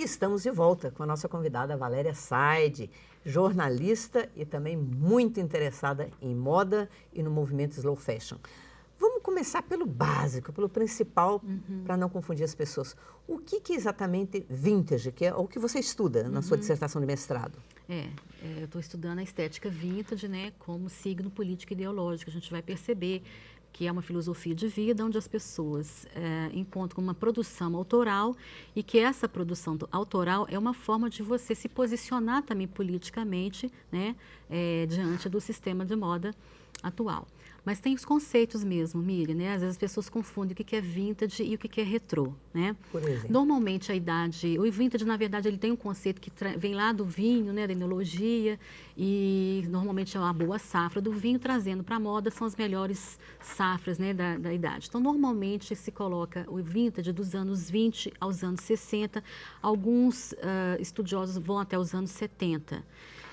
estamos de volta com a nossa convidada Valéria Said, jornalista e também muito interessada em moda e no movimento Slow Fashion. Vamos começar pelo básico, pelo principal, para não confundir as pessoas. O que é exatamente vintage, que é o que você estuda na sua dissertação de mestrado? Eu estou estudando a estética vintage, né, como signo político e ideológico. A gente vai perceber que é uma filosofia de vida onde as pessoas encontram uma produção autoral e que essa produção autoral é uma forma de você se posicionar também politicamente, né, diante do sistema de moda atual. Mas tem os conceitos mesmo, Miriam, né? Às vezes as pessoas confundem o que é vintage e o que é retrô, né? Por exemplo? Normalmente o vintage, na verdade, ele tem um conceito que vem lá do vinho, né, da enologia, e normalmente é uma boa safra do vinho, trazendo para a moda, são as melhores safras, né, da idade. Então, normalmente se coloca o vintage dos anos 20 aos anos 60, alguns estudiosos vão até os anos 70.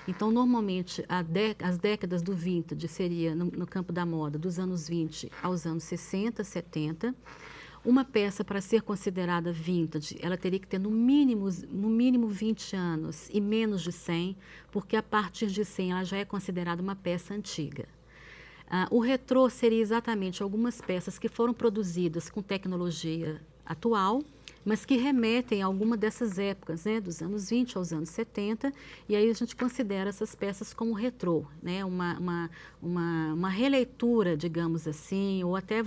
Então, normalmente, as décadas do vintage seria, no campo da moda, dos anos 20 aos anos 60, 70. Uma peça, para ser considerada vintage, ela teria que ter no mínimo 20 anos e menos de 100, porque a partir de 100 ela já é considerada uma peça antiga. O retrô seria exatamente algumas peças que foram produzidas com tecnologia atual, mas que remetem a alguma dessas épocas, né, dos anos 20 aos anos 70, e aí a gente considera essas peças como retrô, né, uma releitura, digamos assim, ou até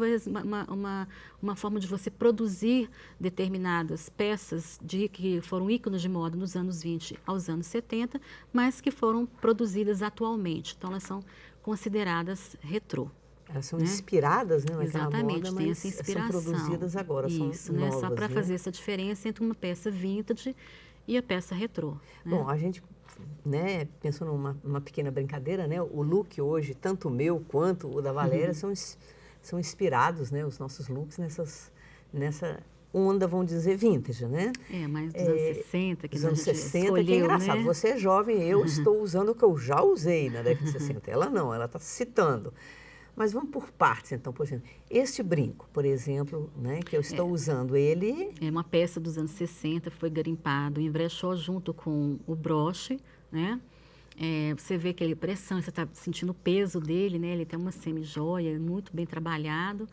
uma forma de você produzir determinadas peças que foram ícones de moda nos anos 20 aos anos 70, mas que foram produzidas atualmente. Então, elas são consideradas retrô. Elas são inspiradas, né, naquela Exatamente, moda, tem mas essa inspiração. são produzidas agora, Isso, são né? novas, Só para né? fazer essa diferença entre uma peça vintage e a peça retrô. Né? Bom, a gente, né, pensou numa pequena brincadeira, né? O look hoje, tanto o meu quanto o da Valéria, são inspirados, né, os nossos looks nessa onda, vamos dizer, vintage, né? Mais dos anos 60, que dos anos a gente 60, escolheu, que é engraçado. né? Você é jovem, eu estou usando o que eu já usei na década de 60. Ela não, ela está citando. Mas vamos por partes, então, por exemplo. Este brinco, por exemplo, né, que eu estou usando, ele... É uma peça dos anos 60, foi garimpado em brechó junto com o broche, né? Você vê que ele pressão, você está sentindo o peso dele, né? Ele tem uma semi-joia, muito bem trabalhado.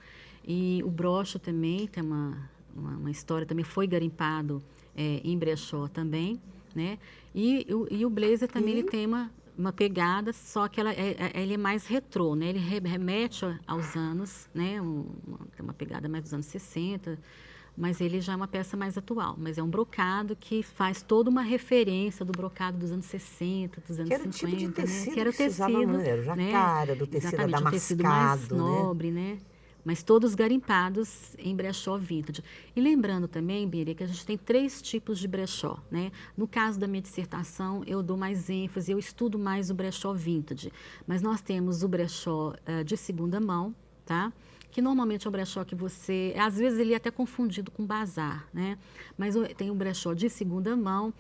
E o broche também tem uma história, também foi garimpado em brechó também, né? E o blazer também ele tem uma pegada, só que ele é mais retrô, né? Ele remete aos anos, né? Tem uma pegada mais dos anos 60, mas ele já é uma peça mais atual. Mas é um brocado que faz toda uma referência do brocado dos anos 60, dos anos 50. Que era o tipo de tecido, né? Que era o tecido, era o jacara, do tecido exatamente, adamascado, um tecido mais né? nobre, né? Mas todos garimpados em brechó vintage. E lembrando também, Bíria, que a gente tem 3 tipos de brechó, né? No caso da minha dissertação, eu dou mais ênfase, eu estudo mais o brechó vintage. Mas nós temos o brechó de segunda mão, tá? Que normalmente é um brechó que você... Às vezes ele é até confundido com bazar, né? Mas tem o brechó de segunda mão,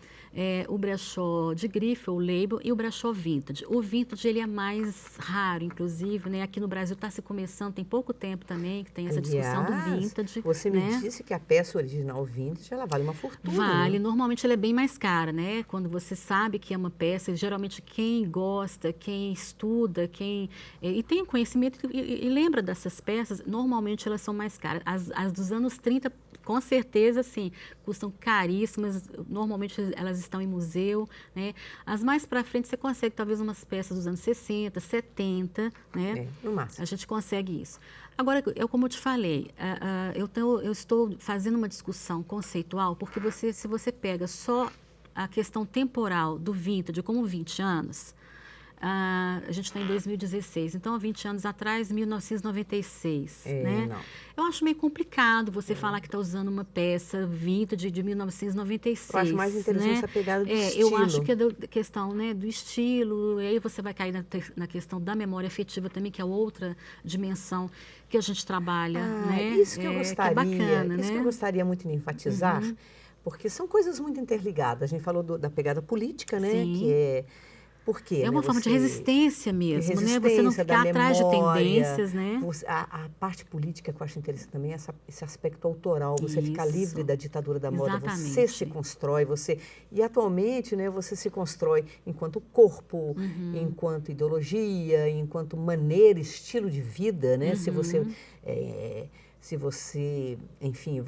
o brechó de grife ou label e o brechó vintage. O vintage, ele é mais raro, inclusive, né? Aqui no Brasil está se começando, tem pouco tempo também que tem essa discussão do vintage. Você me né? disse que a peça original vintage, ela vale uma fortuna. Vale, né? Normalmente ela é bem mais cara, né? Quando você sabe que é uma peça, geralmente quem gosta, quem estuda, e tem conhecimento e lembra dessas peças, normalmente elas são mais caras. As dos anos 30, com certeza, sim, custam caríssimas, normalmente elas estão em museu, né? As mais para frente você consegue talvez umas peças dos anos 60, 70, né? No máximo. A gente consegue isso. Agora, como eu te falei, eu estou fazendo uma discussão conceitual, porque se você pega só a questão temporal do vintage, como 20 anos, a gente está em 2016, então há 20 anos atrás, 1996, né? Não. Eu acho meio complicado você falar que está usando uma peça vintage de 1996. Eu acho mais interessante né? essa pegada do estilo. Eu acho que é da questão, né, do estilo, e aí você vai cair na questão da memória afetiva também, que é outra dimensão que a gente trabalha, né? Isso que eu gostaria, que é bacana, isso né? que eu gostaria muito de enfatizar, porque são coisas muito interligadas. A gente falou da pegada política, né? Sim. Que é Por quê? É uma né? forma de resistência mesmo, né? Você não Resistência, da ficar atrás de memória. tendências, né? A parte política que eu acho interessante também é esse aspecto autoral, você ficar Isso. livre da ditadura da moda, você Exatamente. se constrói, e atualmente, né, você se constrói enquanto corpo, enquanto ideologia, enquanto maneira, estilo de vida, né? Se você, enfim,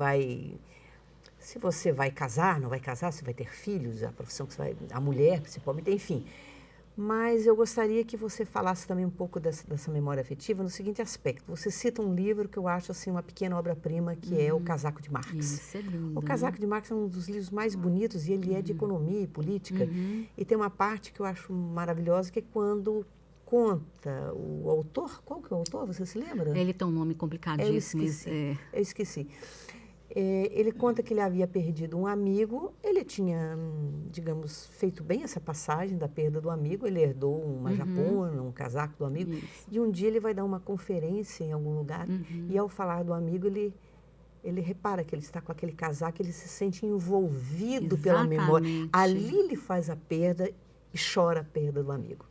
se você vai casar, não vai casar, se vai ter filhos, a profissão que você vai, a mulher principalmente, enfim. Mas eu gostaria que você falasse também um pouco dessa memória afetiva no seguinte aspecto. Você cita um livro que eu acho assim uma pequena obra-prima, que é O Casaco de Marx. Isso é lindo. O Casaco de Marx é um dos livros mais bonitos e ele é de economia e política. E tem uma parte que eu acho maravilhosa, que é quando conta o autor. Qual que é o autor? Você se lembra? Ele tem um nome complicadíssimo. Eu esqueci. Ele conta que ele havia perdido um amigo, ele tinha, digamos, feito bem essa passagem da perda do amigo, ele herdou uma japona, um casaco do amigo, e um dia ele vai dar uma conferência em algum lugar, e ao falar do amigo, ele repara que ele está com aquele casaco, ele se sente envolvido pela memória. Ali ele faz a perda e chora a perda do amigo.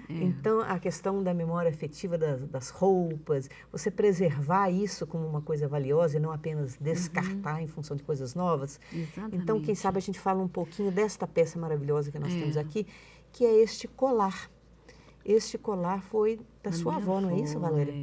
Então, a questão da memória afetiva das roupas, você preservar isso como uma coisa valiosa e não apenas descartar em função de coisas novas. Exatamente. Então, quem sabe a gente fala um pouquinho desta peça maravilhosa que nós temos aqui, que é este colar. Este colar foi da sua avó, não é isso, Valéria?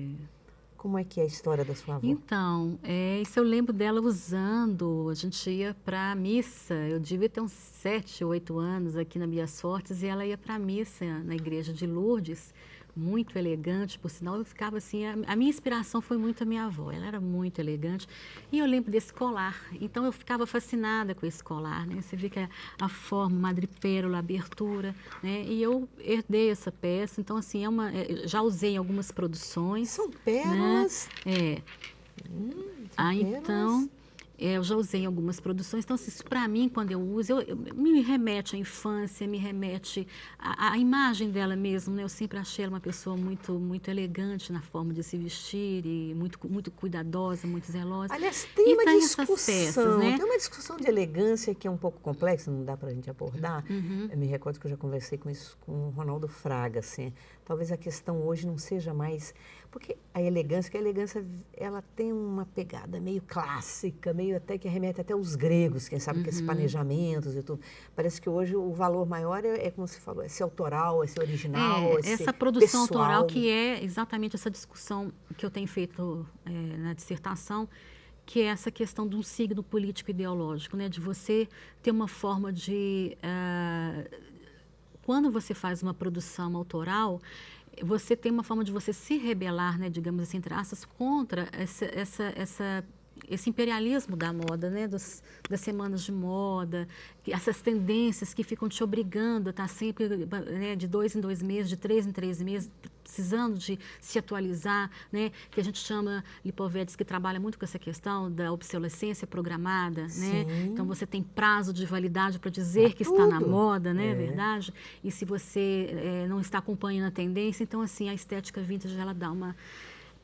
Como é que é a história da sua avó? Então, isso eu lembro dela usando, a gente ia para a missa, eu devia ter uns 7, 8 anos aqui na Bias Fortes, e ela ia para a missa na igreja de Lourdes, muito elegante, por sinal eu ficava assim, a minha inspiração foi muito a minha avó, ela era muito elegante, e eu lembro desse colar, então eu ficava fascinada com esse colar, né? Você vê que a forma, madrepérola, a abertura, né? E eu herdei essa peça, então assim, já usei em algumas produções. São pérolas? Né? Então, eu já usei em algumas produções, então isso para mim, quando eu uso, me remete à infância, me remete à imagem dela mesmo, né? Eu sempre achei ela uma pessoa muito, muito elegante na forma de se vestir e muito, muito cuidadosa, muito zelosa. Aliás, tem uma discussão, peças, né? Tem uma discussão de elegância que é um pouco complexa, não dá para a gente abordar. Eu me recordo que eu já conversei com isso com o Ronaldo Fraga, assim. Talvez a questão hoje não seja mais... Porque a elegância ela tem uma pegada meio clássica, meio até que remete até aos gregos, quem sabe, que esses planejamentos e tudo. Parece que hoje o valor maior como você falou, é ser autoral, é ser original, é ser essa produção pessoal. autoral, que é exatamente essa discussão que eu tenho feito na dissertação, que é essa questão de um signo político ideológico, né? De você ter uma forma de... quando você faz uma produção autoral, você tem uma forma de você se rebelar, né, digamos assim, entre aspas, contra esse imperialismo da moda, né, das semanas de moda, essas tendências que ficam te obrigando a estar sempre, né, de 2 em 2 meses, de 3 em 3 meses, precisando de se atualizar, né, que a gente chama, Lipovetsky, que trabalha muito com essa questão da obsolescência programada, né? Então você tem prazo de validade para dizer que está na moda, né, verdade? E se você não está acompanhando a tendência, então assim, a estética vintage, ela dá uma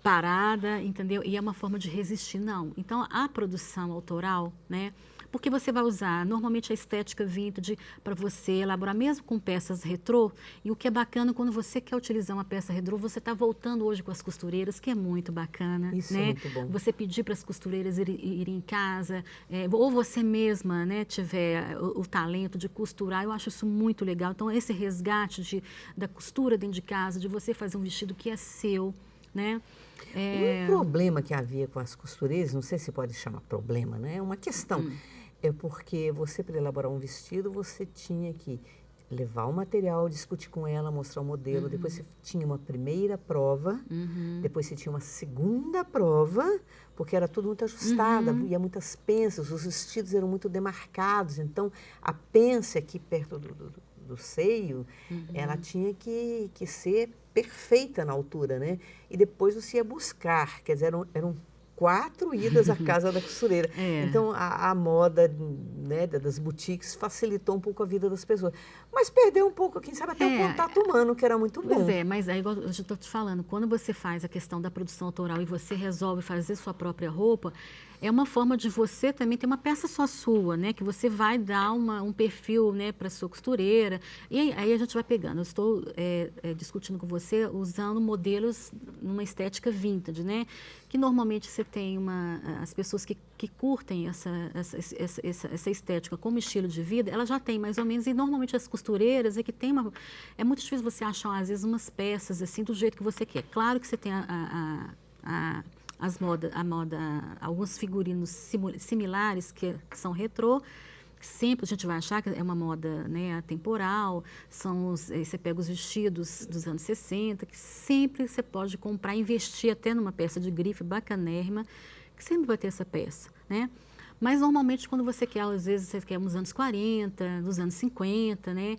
parada, entendeu? E é uma forma de resistir, não. Então, a produção autoral, né? Porque você vai usar, normalmente, a estética vintage para você elaborar, mesmo com peças retrô. E o que é bacana, quando você quer utilizar uma peça retrô, você está voltando hoje com as costureiras, que é muito bacana. Isso né? é muito bom. Você pedir para as costureiras irem em casa, ou você mesma, né, tiver o talento de costurar, eu acho isso muito legal. Então, esse resgate da costura dentro de casa, de você fazer um vestido que é seu, né? Um problema que havia com as costureiras, não sei se pode chamar problema, né? É uma questão. É porque você, para elaborar um vestido, você tinha que levar o material, discutir com ela, mostrar o modelo. Depois você tinha uma primeira prova, depois você tinha uma segunda prova, porque era tudo muito ajustado, havia muitas penças, os vestidos eram muito demarcados. Então, a pença aqui perto do seio, ela tinha que ser perfeita na altura, né? E depois você ia buscar, quer dizer, eram 4 idas à casa da costureira. Então, a moda, né, das boutiques facilitou um pouco a vida das pessoas. Mas perdeu um pouco, quem sabe, até o contato humano, que era muito bom. Pois é, mas é igual eu estou te falando, quando você faz a questão da produção autoral e você resolve fazer sua própria roupa, é uma forma de você também ter uma peça só sua, né? Que você vai dar um perfil, né, para sua costureira. E aí a gente vai pegando. Eu estou discutindo com você usando modelos numa estética vintage, né? Que normalmente você tem as pessoas que curtem essa estética como estilo de vida, ela já tem mais ou menos, e normalmente as costureiras é muito difícil você achar, às vezes, umas peças assim do jeito que você quer. Claro que você tem alguns figurinos similares que são retrô, sempre a gente vai achar que é uma moda, né, atemporal, você pega os vestidos dos anos 60, que sempre você pode comprar, investir até numa peça de grife bacanérrima, que sempre vai ter essa peça, né? Mas normalmente quando você quer, às vezes você quer nos anos 40, nos anos 50, né?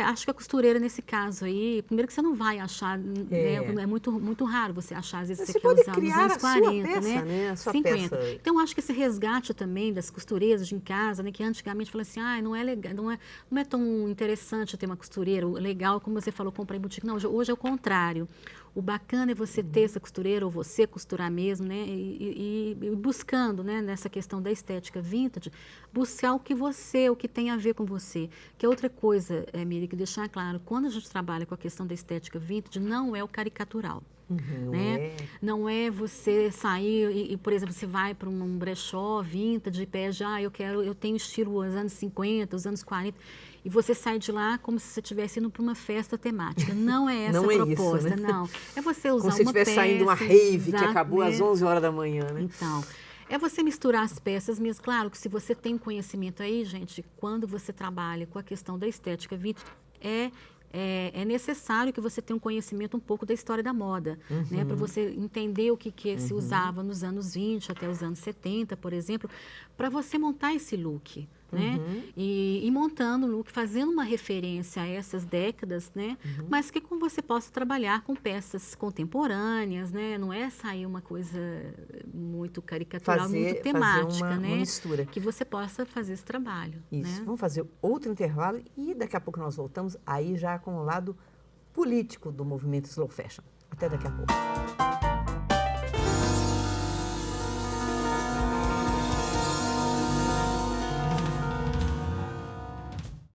Acho que a costureira, nesse caso aí, primeiro que você não vai achar, né, é muito raro você achar, às vezes você quer usar nos anos 40, né? A sua 50. peça. Então, acho que esse resgate também das costureiras de em casa, né, que antigamente falavam assim, não é legal, não é tão interessante ter uma costureira, o legal, como você falou, comprar em boutique. Não, hoje é o contrário. O bacana é você ter essa costureira, ou você costurar mesmo, né? E buscando, né, nessa questão da estética vintage, buscar o que tem a ver com você. Que é outra coisa, Miri, que deixar claro, quando a gente trabalha com a questão da estética vintage, não é o caricatural. Né? Não é você sair e, por exemplo, você vai para um brechó vintage e pede, eu tenho estilo os anos 50, os anos 40, e você sai de lá como se você estivesse indo para uma festa temática. Não é essa a proposta, isso, né? não. É você usar como se uma peça... estivesse saindo uma rave que acabou às 11 horas da manhã, né? Então, é você misturar as peças mesmo. Claro que se você tem conhecimento aí, gente, quando você trabalha com a questão da estética vintage, é necessário que você tenha um conhecimento um pouco da história da moda, né? Para você entender o que se usava nos anos 20 até os anos 70, por exemplo, para você montar esse look. Né? E montando o look, fazendo uma referência a essas décadas, né? Mas que você possa trabalhar com peças contemporâneas, né? Não é sair uma coisa muito caricatural, muito temática, fazer né? uma mistura. Que você possa fazer esse trabalho. Isso. Né? Vamos fazer outro intervalo e daqui a pouco nós voltamos aí já com o lado político do movimento Slow Fashion. Até daqui a pouco.